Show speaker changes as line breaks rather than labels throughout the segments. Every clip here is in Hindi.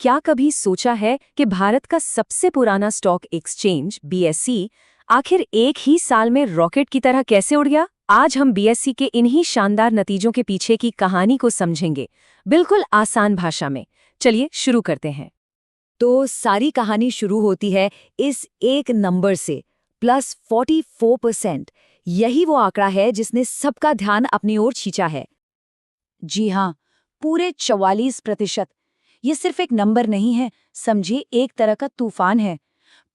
क्या कभी सोचा है कि भारत का सबसे पुराना स्टॉक एक्सचेंज बीएसई आखिर एक ही साल में रॉकेट की तरह कैसे उड़ गया? आज हम बीएसई के इन्हीं शानदार नतीजों के पीछे की कहानी को समझेंगे, बिल्कुल आसान भाषा में। चलिए शुरू करते हैं।
तो सारी कहानी शुरू होती है इस एक नंबर से, +44%। यही वो आंकड़ा है जिसने सबका ध्यान अपनी ओर खींचा है। जी हाँ, पूरे 44%। ये सिर्फ एक नंबर नहीं है, समझिए एक तरह का तूफान है।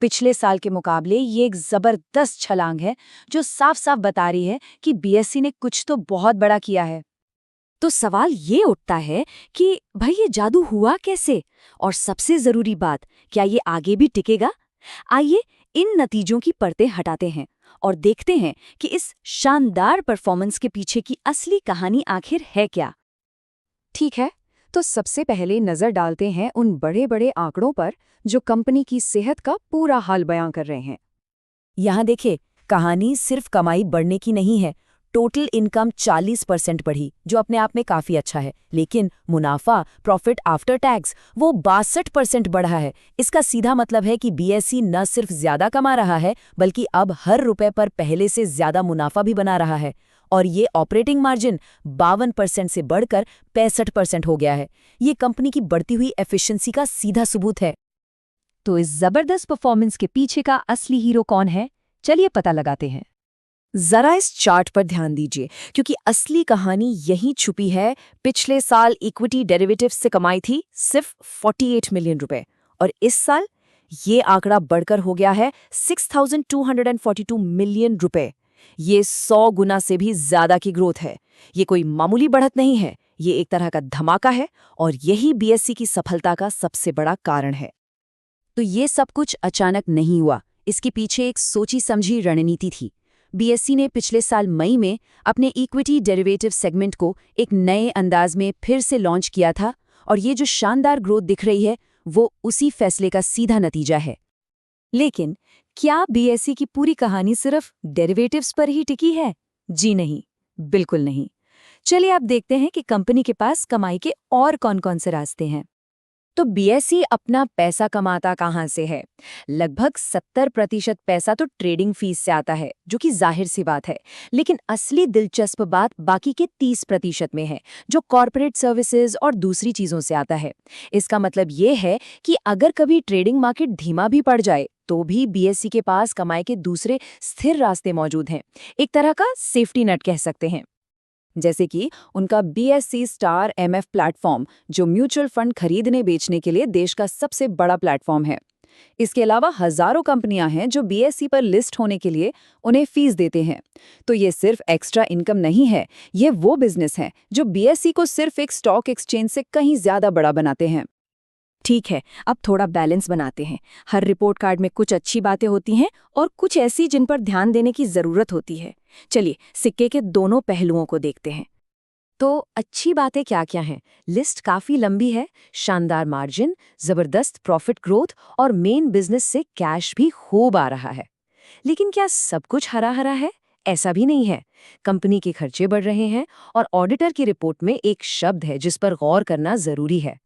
पिछले साल के मुकाबले ये एक जबरदस्त छलांग है जो साफ साफ बता रही है कि बीएसई ने कुछ तो बहुत बड़ा किया है। तो सवाल ये उठता है कि भाई ये जादू हुआ कैसे, और सबसे जरूरी बात, क्या ये आगे भी टिकेगा? आइए इन नतीजों की परतें हटाते हैं और देखते हैं कि इस शानदार परफॉर्मेंस के पीछे की असली कहानी आखिर है क्या।
ठीक है, तो सबसे पहले नजर डालते हैं उन बड़े बड़े आंकड़ों पर जो कंपनी की सेहत का पूरा हाल बयां कर रहे हैं।
यहाँ देखे, कहानी सिर्फ कमाई बढ़ने की नहीं है। टोटल इनकम 40% बढ़ी, जो अपने आप में काफी अच्छा है, लेकिन मुनाफा, प्रॉफिट आफ्टर टैक्स, वो 62% बढ़ा है। इसका सीधा मतलब है कि बीएसई न सिर्फ ज्यादा कमा रहा है, बल्कि अब हर रुपए पर पहले से ज्यादा मुनाफा भी बना रहा है। और ये ऑपरेटिंग मार्जिन 52% से बढ़कर 65% हो गया है। ये कंपनी की बढ़ती हुई एफिशिएंसी का सीधा सबूत है।
तो इस जबरदस्त परफॉर्मेंस के पीछे का असली हीरो कौन है? चलिए पता लगाते हैं।
जरा इस चार्ट पर ध्यान दीजिए, क्योंकि असली कहानी यहीं छुपी है। पिछले साल इक्विटी डेरिवेटिव से कमाई थी सिर्फ 48 मिलियन रुपए, और इस साल ये आंकड़ा बढ़कर हो गया है 6,242 मिलियन रुपए। ये 100 गुना से भी ज्यादा की ग्रोथ है। ये कोई मामूली बढ़त नहीं है, ये एक तरह का धमाका है, और यही बीएसई की सफलता का सबसे बड़ा कारण है। तो ये सब कुछ अचानक नहीं हुआ, इसके पीछे एक सोची समझी रणनीति थी। बीएसई ने पिछले साल मई में अपने इक्विटी डेरिवेटिव सेगमेंट को एक नए अंदाज में फिर से लॉन्च किया था, और ये जो शानदार ग्रोथ दिख रही है वो उसी फैसले का सीधा नतीजा है। लेकिन क्या बीएसई की पूरी कहानी सिर्फ डेरिवेटिव्स पर ही टिकी है? जी नहीं, बिल्कुल नहीं। चलिए आप देखते हैं कि कंपनी के पास कमाई के और कौन-कौन से रास्ते हैं। तो बीएसई अपना पैसा कमाता कहाँ से है? लगभग 70% पैसा तो ट्रेडिंग फीस से आता है, जो कि जाहिर सी बात है। लेकिन असली दिलचस्प बात बाकी के 30% में है, जो कॉर्पोरेट सर्विसेज और दूसरी चीजों से आता है। इसका मतलब ये है कि अगर कभी ट्रेडिंग मार्केट धीमा भी पड़ जाए, तो भी बीएसई के पास कमाई के दूसरे स्थिर रास्ते मौजूद हैं। एक तरह का सेफ्टी नेट कह सकते हैं। जैसे कि उनका बीएसई स्टार एमएफ प्लेटफॉर्म, जो म्यूचुअल फंड खरीदने बेचने के लिए देश का सबसे बड़ा प्लेटफॉर्म है। इसके अलावा हजारों कंपनियां हैं जो बीएसई पर लिस्ट होने के लिए उन्हें फीस देते हैं। तो ये सिर्फ एक्स्ट्रा इनकम नहीं है, ये वो बिजनेस है जो बीएसई को सिर्फ एक स्टॉक एक्सचेंज से कहीं ज्यादा बड़ा बनाते हैं। ठीक है, अब थोड़ा बैलेंस बनाते हैं। हर रिपोर्ट कार्ड में कुछ अच्छी बातें होती हैं और कुछ ऐसी जिन पर ध्यान देने की जरूरत होती है। चलिए सिक्के के दोनों पहलुओं को देखते हैं। तो अच्छी बातें क्या क्या हैं? लिस्ट काफी लंबी है। शानदार मार्जिन, जबरदस्त प्रॉफिट ग्रोथ और मेन बिजनेस से कैश भी खूब आ रहा है। लेकिन क्या सब कुछ हरा हरा है? ऐसा भी नहीं है। कंपनी के खर्चे बढ़ रहे हैं, और ऑडिटर की रिपोर्ट में एक शब्द है जिस पर गौर करना जरूरी है।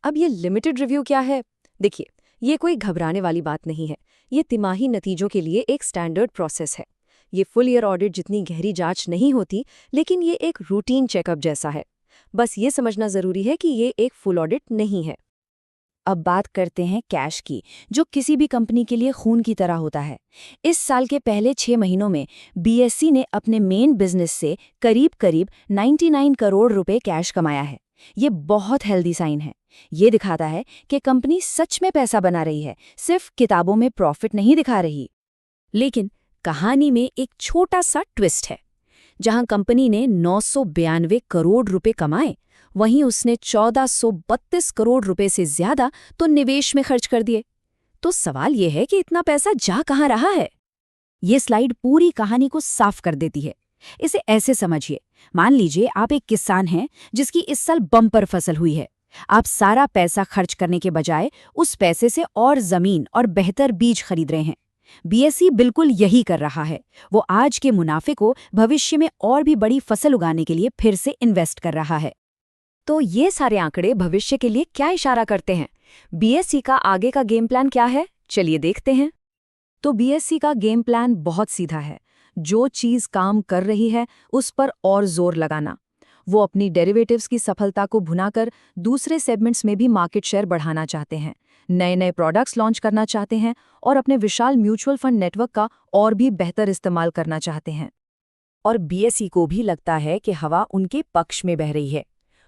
अब ये लिमिटेड रिव्यू क्या है? देखिए, ये कोई घबराने वाली बात नहीं है। ये तिमाही नतीजों के लिए एक स्टैंडर्ड प्रोसेस है। ये फुल ईयर ऑडिट जितनी गहरी जांच नहीं होती, लेकिन ये एक रूटीन चेकअप जैसा है। बस ये समझना जरूरी है कि ये एक फुल ऑडिट नहीं है। अब बात करते हैं कैश की, जो किसी भी कंपनी के लिए खून की तरह होता है। इस साल के पहले 6 महीनों में बीएसई ने अपने मेन बिजनेस से करीब करीब 99 करोड़ रुपए कैश कमाया है। ये बहुत हेल्दी साइन है। ये दिखाता है कि कंपनी सच में पैसा बना रही है, सिर्फ किताबों में प्रॉफिट नहीं दिखा रही। लेकिन कहानी में एक छोटा सा ट्विस्ट है। जहां कंपनी ने 992 करोड़ रुपए कमाए, वहीं उसने 1432 करोड़ रुपए से ज्यादा तो निवेश में खर्च कर दिए। तो सवाल यह है कि इतना पैसा जा कहां रहा है? ये स्लाइड पूरी कहानी को साफ कर देती है। इसे ऐसे समझिए, मान लीजिए आप एक किसान हैं जिसकी इस साल बम्पर फसल हुई है। आप सारा पैसा खर्च करने के बजाय उस पैसे से और जमीन और बेहतर बीज खरीद रहे हैं। बीएसई बिल्कुल यही कर रहा है। वो आज के मुनाफे को भविष्य में और भी बड़ी फसल उगाने के लिए फिर से इन्वेस्ट कर रहा है।
तो ये सारे आंकड़े भविष्य के लिए क्या इशारा करते हैं? बीएसई का आगे का गेम प्लान क्या है? चलिए देखते हैं। तो बीएसई का गेम प्लान बहुत सीधा है। जो चीज़ काम कर रही है उस पर और जोर लगाना। वो अपनी डेरिवेटिव्स की सफलता को भुनाकर दूसरे सेगमेंट्स में भी मार्केट शेयर बढ़ाना चाहते हैं, नए नए प्रोडक्ट्स लॉन्च करना चाहते हैं और अपने विशाल म्यूचुअल फंड नेटवर्क का और भी बेहतर इस्तेमाल करना चाहते हैं।
और बीएसई को भी लगता है कि हवा उनके पक्ष में बह रही है।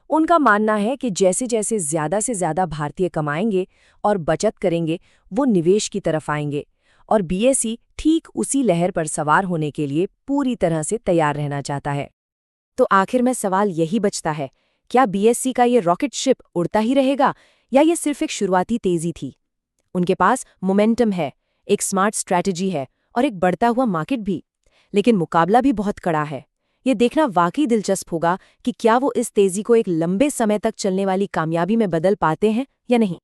उनका मानना है कि जैसे जैसे ज़्यादा से ज़्यादा भारतीय कमाएंगे और बचत करेंगे, वो निवेश की तरफ आएंगे, और बीएसई ठीक उसी लहर पर सवार होने के लिए पूरी तरह से तैयार रहना चाहता है। तो आखिर में सवाल यही बचता है, क्या बीएसई का ये रॉकेट शिप उड़ता ही रहेगा या ये सिर्फ एक शुरुआती तेजी थी? उनके पास मोमेंटम है, एक स्मार्ट स्ट्रैटेजी है और एक बढ़ता हुआ मार्केट भी, लेकिन मुकाबला भी बहुत कड़ा है। ये देखना वाकई दिलचस्प होगा कि क्या वो इस तेजी को एक लंबे समय तक चलने वाली कामयाबी में बदल पाते हैं या नहीं।